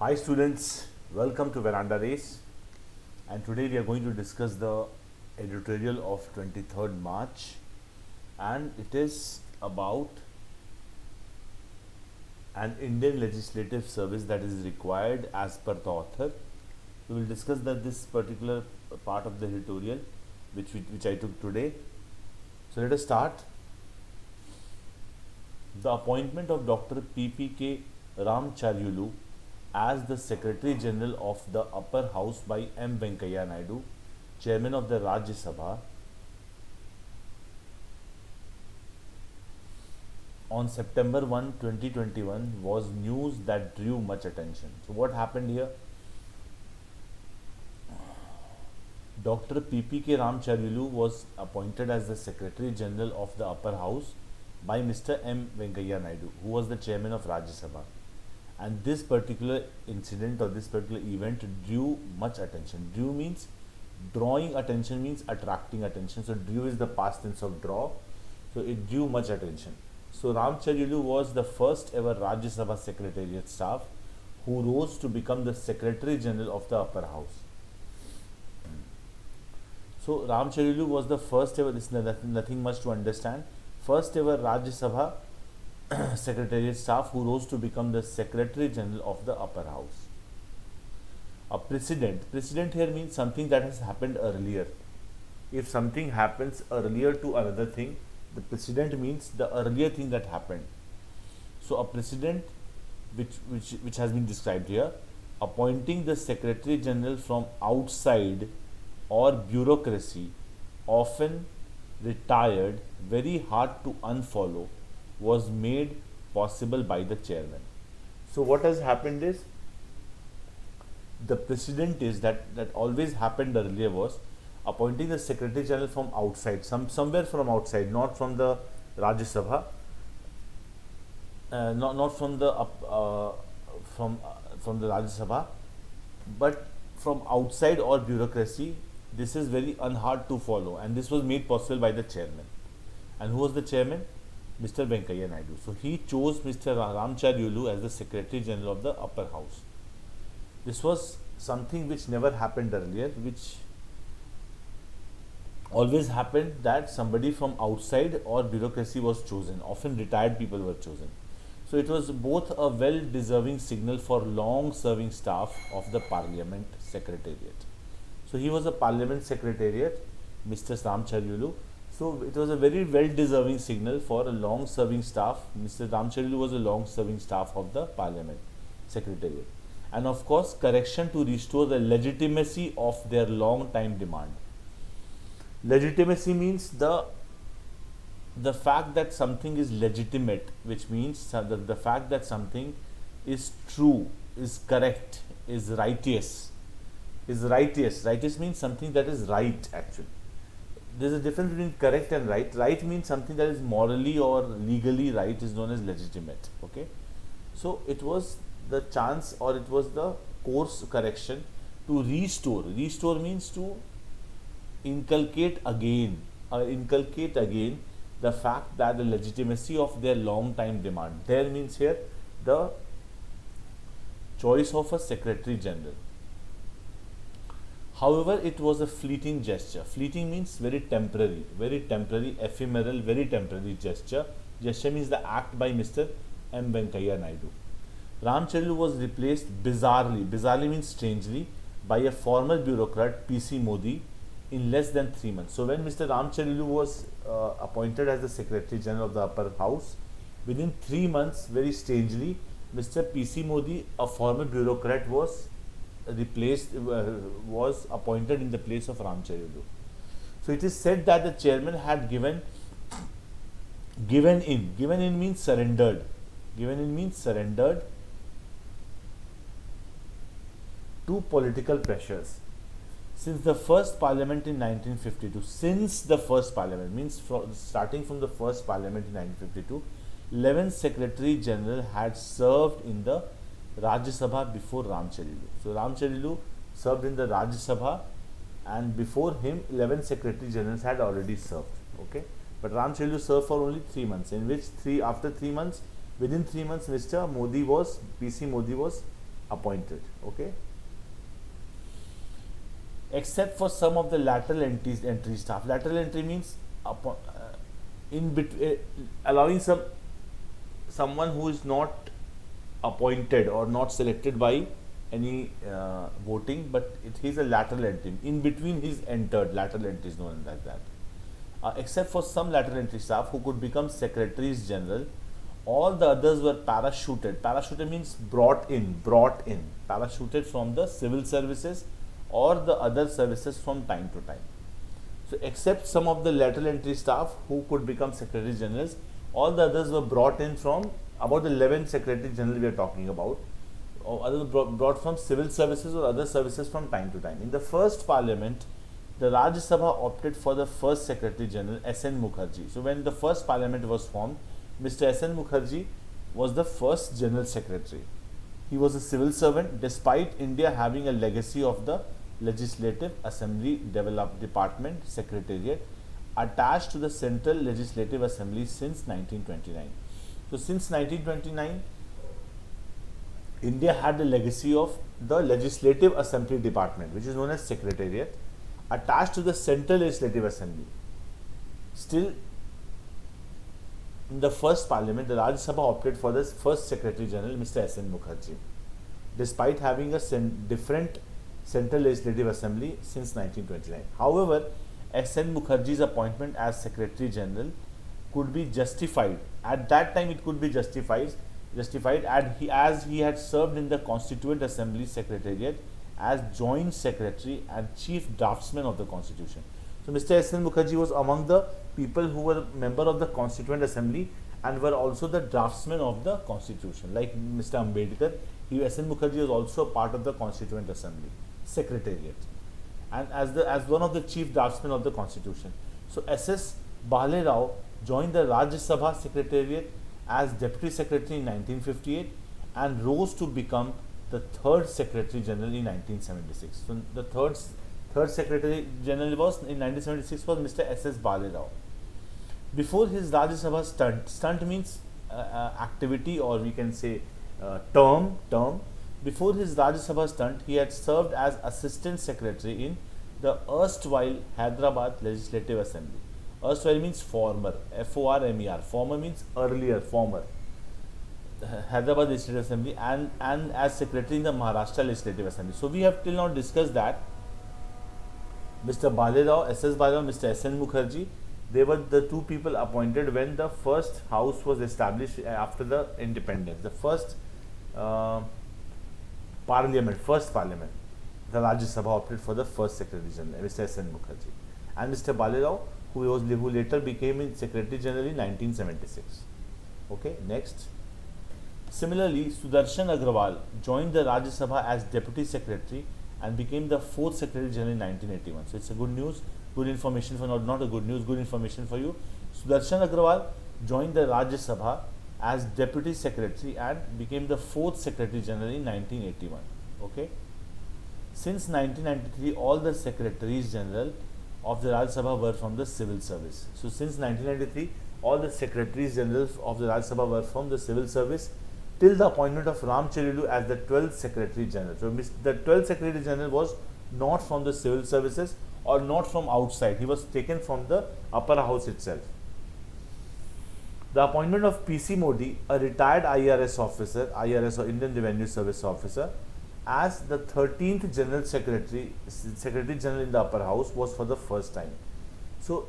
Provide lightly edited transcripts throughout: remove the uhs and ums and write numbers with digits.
Hi students, welcome to VerandaRace, and today we are going to discuss the editorial of 23rd March, and it is about an Indian legislative service that is required as per the author. We will discuss this particular part of the editorial which I took today. So let us start. The appointment of Dr. P.P.K. Ramcharyulu as the Secretary General of the Upper House by M. Venkaiah Naidu, Chairman of the Rajya Sabha, on September 1, 2021 was news that drew much attention. So what happened here? Dr. P.P.K. Ramcharyulu was appointed as the Secretary General of the Upper House by Mr. M. Venkaiah Naidu, who was the Chairman of Rajya Sabha. And this particular incident or this particular event drew much attention. Drew means drawing attention, means attracting attention. So drew is the past tense of draw. So it drew much attention. So Ramcharyulu was the first ever Rajya Sabha Secretariat staff who rose to become the Secretary General of the Upper House. So Ramcharyulu was the first ever, this is nothing much to understand, first ever Rajya Sabha Secretariat staff who rose to become the Secretary General of the Upper House. A precedent. Precedent here means something that has happened earlier. If something happens earlier to another thing, the precedent means the earlier thing that happened. So a precedent which has been described here, appointing the Secretary General from outside or bureaucracy, often retired, very hard to unfollow, was made possible by the chairman. So what has happened is, the precedent is that always happened earlier was appointing the Secretary General from outside, somewhere from outside, not from the Rajya Sabha, not from the from the Rajya Sabha, but from outside or bureaucracy. This is very unhard to follow, and this was made possible by the chairman. And who was the chairman? Mr. Venkaiah Naidu. So he chose Mr. Ramcharyulu as the Secretary General of the Upper House. This was something which never happened earlier, which always happened that somebody from outside or bureaucracy was chosen. Often retired people were chosen. So it was both a well-deserving signal for long-serving staff of the Parliament Secretariat. So he was a Parliament Secretariat, Mr. Ramcharyulu. So it was a very well-deserving signal for a long-serving staff. Mr. Ramcharyulu was a long-serving staff of the Parliament Secretariat. And of course, correction to restore the legitimacy of their long-time demand. Legitimacy means the fact that something is legitimate, which means the fact that something is true, is correct, is righteous. Righteous means something that is right actually. There is a difference between correct and right. Right means something that is morally or legally right is known as legitimate. Okay. So it was the chance, or it was the course correction to restore. Restore means to inculcate again the fact that the legitimacy of their long time demand. There means here the choice of a Secretary General. However, it was a fleeting gesture. Fleeting means very temporary, ephemeral, very temporary gesture. Gesture means the act by Mr. M. Venkaiah Naidu. Ramcharyulu was replaced bizarrely means strangely, by a former bureaucrat, P.C. Modi, in less than 3 months. So when Mr. Ramcharyulu was appointed as the Secretary General of the Upper House, within 3 months, very strangely, Mr. P.C. Modi, a former bureaucrat, was appointed in the place of Ramcharyulu. So it is said that the chairman had given in means surrendered to political pressures. Since the first parliament in 1952, starting from the first parliament in 1952, 11 Secretary General had served in the Rajya Sabha before Ramcharyulu. So Ramcharyulu served in the Rajya Sabha, and before him 11 Secretary Generals had already served. Okay, but Ramcharyulu served for only 3 months, in which within 3 months, Mr. PC Modi was appointed. Okay. Except for some of the lateral entry staff. Lateral entry means in between, allowing someone who is not appointed or not selected by any voting, but he's a lateral entry. In between he's entered. Lateral entry is known like that. Except for some lateral entry staff who could become secretaries general, all the others were parachuted. Parachuted means brought in, parachuted from the civil services or the other services from time to time. So except some of the lateral entry staff who could become secretary generals, all the others were brought in from, about 11 secretary general we are talking about, or others brought from civil services or other services from time to time. In the first parliament, the Rajya Sabha opted for the first secretary general, S.N. Mukherjee. So when the first parliament was formed, Mr. S.N. Mukherjee was the first general secretary. He was a civil servant despite India having a legacy of the Legislative Assembly Department Secretariat attached to the Central Legislative Assembly since 1929. So since 1929, India had the legacy of the Legislative Assembly Department, which is known as Secretariat, attached to the Central Legislative Assembly. Still, in the first parliament, the Rajya Sabha opted for the first Secretary General, Mr. S.N. Mukherjee, despite having a different Central Legislative Assembly since 1929. However, S.N. Mukherjee's appointment as Secretary General could be justified. At that time, it could be justified as he had served in the Constituent Assembly Secretariat as Joint Secretary and Chief Draftsman of the Constitution. So, Mr. S.N. Mukherjee was among the people who were member of the Constituent Assembly and were also the draftsmen of the Constitution. Like Mr. Ambedkar, S.N. Mukherjee was also a part of the Constituent Assembly Secretariat and as one of the chief draftsmen of the Constitution. So, S.S. Bahle Rao joined the Rajya Sabha Secretariat as Deputy Secretary in 1958 and rose to become the third Secretary General in 1976. So, the third Secretary General was in 1976 was Mr. S.S. Bahle Rao. Before his Rajya Sabha stunt means activity, or we can say term. Before his Rajya Sabha stunt, he had served as Assistant Secretary in the erstwhile Hyderabad Legislative Assembly. Erstwhile means former, F-O-R-M-E-R. Former means earlier, former. Hyderabad Legislative Assembly and as Secretary in the Maharashtra Legislative Assembly. So we have till now discussed that Mr. Bahle Rao, S.S. Bahle Rao, Mr. S.N. Mukherjee, they were the two people appointed when the first house was established after the independence. The first parliament, the Rajya Sabha opted for the first Secretary General, Mr. S.N. Mukherjee, and Mr. Bahle Rao, who later became Secretary General in 1976. Okay, next. Similarly, Sudarshan Agrawal joined the Rajya Sabha as Deputy Secretary and became the fourth Secretary General in 1981. So it's a good news, good information for not a good news, good information for you. Sudarshan Agrawal joined the Rajya Sabha as Deputy Secretary and became the fourth Secretary General in 1981. Okay. Since 1993, all the Secretaries General of the Rajya Sabha were from the civil service. So since 1993, all the Secretaries General of the Rajya Sabha were from the civil service till the appointment of Ram Cherilu as the 12th Secretary General. So the 12th Secretary General was not from the civil services or not from outside. He was taken from the upper house itself. The appointment of P.C. Modi, a retired IRS officer, IRS or Indian Revenue Service officer, as the 13th General Secretary General in the upper house was for the first time. So,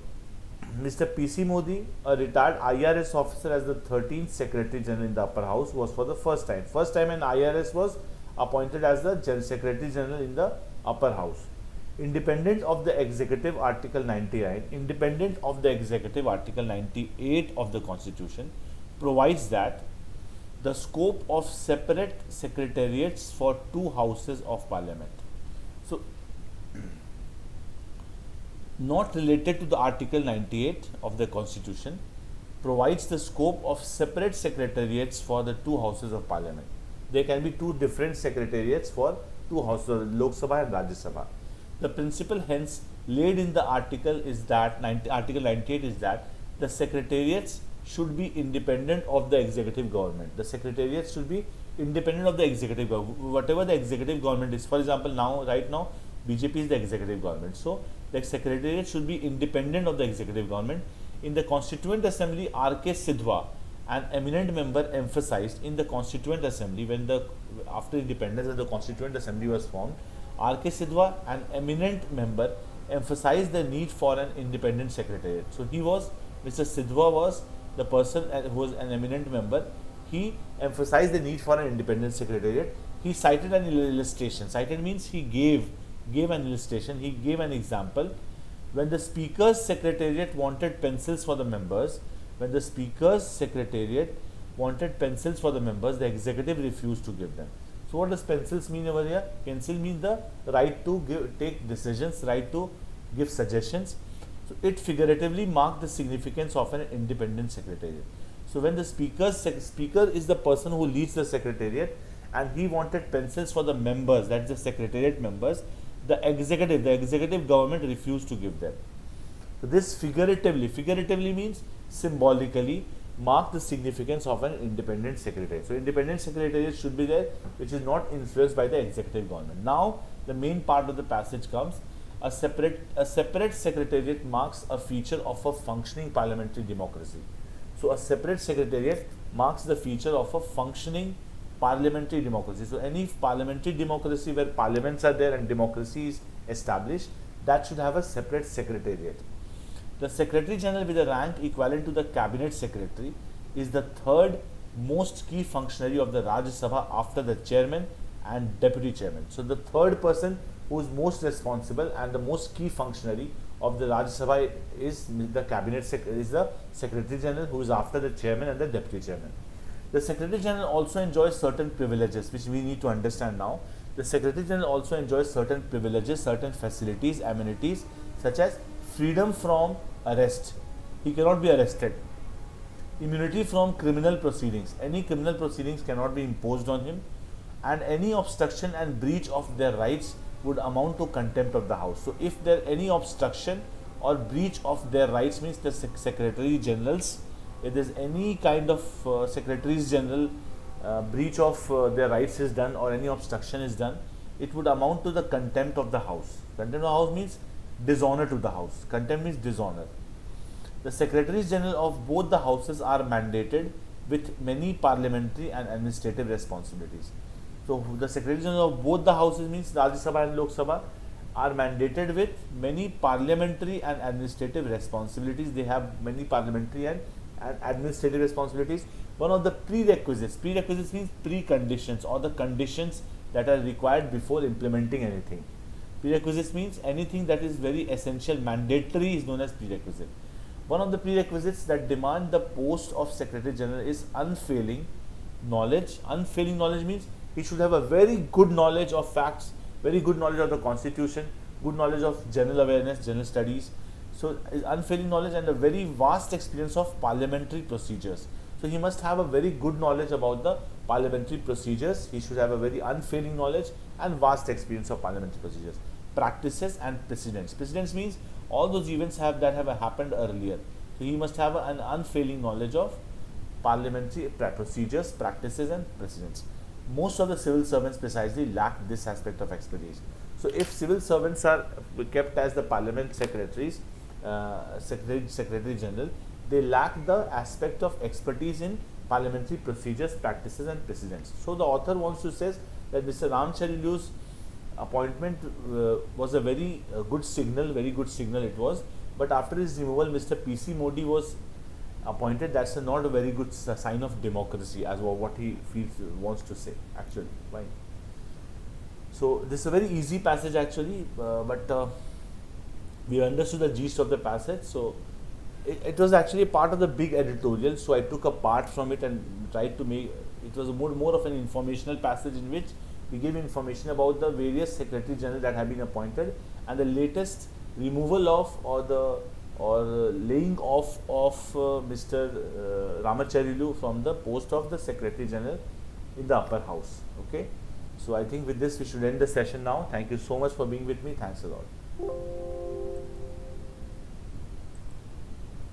Mr. P.C. Modi, a retired IRS officer as the 13th Secretary General in the upper house was for the first time. First time an IRS was appointed as the Secretary General in the upper house. Independent of the Executive Article 99, independent of the Executive Article 98 of the Constitution provides that the scope of separate secretariats for two houses of parliament. So, not related to the Article 98 of the Constitution provides the scope of separate secretariats for the two houses of parliament. There can be two different secretariats for two houses, Lok Sabha and Rajya Sabha. The principle hence laid in the article is that Article 98 is that the secretariats should be independent of the executive government. The secretariat should be independent of the executive government. Whatever the executive government is, for example, right now, BJP is the executive government. So, the secretariat should be independent of the executive government. In the Constituent Assembly, R.K. Sidhwa, an eminent member, emphasized in the Constituent Assembly, after independence and the Constituent Assembly was formed, R.K. Sidhwa, an eminent member, emphasized the need for an independent secretariat. So, Mr. Sidhwa was the person who was an eminent member. He emphasized the need for an independent secretariat. He cited an illustration. Cited means he gave an illustration. He gave an example. When the Speaker's Secretariat wanted pencils for the members, the executive refused to give them. So what does pencils mean over here? Pencil means the right to take decisions, right to give suggestions. So it figuratively marked the significance of an independent secretariat. So when the speaker is the person who leads the secretariat, and he wanted pencils for the members, that's the secretariat members, the executive government refused to give them. So this figuratively means symbolically mark the significance of an independent secretariat. So independent secretariat should be there, which is not influenced by the executive government. Now the main part of the passage comes. A separate secretariat marks a feature of a functioning parliamentary democracy. So a separate secretariat marks the feature of a functioning parliamentary democracy. So any parliamentary democracy where parliaments are there and democracy is established, that should have a separate secretariat. The Secretary General with a rank equivalent to the Cabinet Secretary is the third most key functionary of the Rajya Sabha after the Chairman and Deputy Chairman. So the third person who is most responsible and the most key functionary of the Rajya Sabha is the Secretary General, who is after the Chairman and the Deputy Chairman. The Secretary General also enjoys certain privileges, which we need to understand now. The Secretary General also enjoys certain privileges, certain facilities, amenities, such as freedom from arrest. He cannot be arrested. Immunity from criminal proceedings. Any criminal proceedings cannot be imposed on him. And any obstruction and breach of their rights would amount to contempt of the House. So if there any obstruction or breach of their rights, means the Secretary Generals, if there is any kind of Secretaries General breach of their rights is done or any obstruction is done, it would amount to the contempt of the House. Contempt of the House means dishonor to the House. Contempt means dishonor. The Secretaries General of both the Houses are mandated with many parliamentary and administrative responsibilities. So the Secretary General of both the Houses, means Rajya Sabha and Lok Sabha, are mandated with many parliamentary and administrative responsibilities. They have many parliamentary and administrative responsibilities. One of the prerequisites means preconditions or the conditions that are required before implementing anything. Prerequisites means anything that is very essential, mandatory, is known as prerequisite. One of the prerequisites that demand the post of Secretary General is unfailing knowledge. Unfailing knowledge means he should have a very good knowledge of facts, very good knowledge of the Constitution, good knowledge of general awareness, general studies. So unfailing knowledge and a very vast experience of parliamentary procedures. So he must have a very good knowledge about the parliamentary procedures. He should have a very unfailing knowledge and vast experience of parliamentary procedures. Practices and precedents. Precedents means all those events that have happened earlier. So he must have an unfailing knowledge of parliamentary procedures, practices and precedents. Most of the civil servants precisely lack this aspect of expertise. So if civil servants are kept as the parliament secretaries, Secretary General, they lack the aspect of expertise in parliamentary procedures, practices and precedents. So the author wants to say that Mr. Ramacharilu's appointment was a very good signal it was, but after his removal Mr. P.C. Modi was appointed. That's not a very good sign of democracy, as what he wants to say actually. Fine. So this is a very easy passage actually, but we understood the gist of the passage. So it was actually part of the big editorial, so I took a part from it and tried to make it was more of an informational passage in which we give information about the various Secretary General that have been appointed and the latest removal of or laying off of Mr. Ramacharilu from the post of the Secretary General in the upper house. Okay, so I think with this we should end the session now. Thank you so much for being with me. Thanks a lot.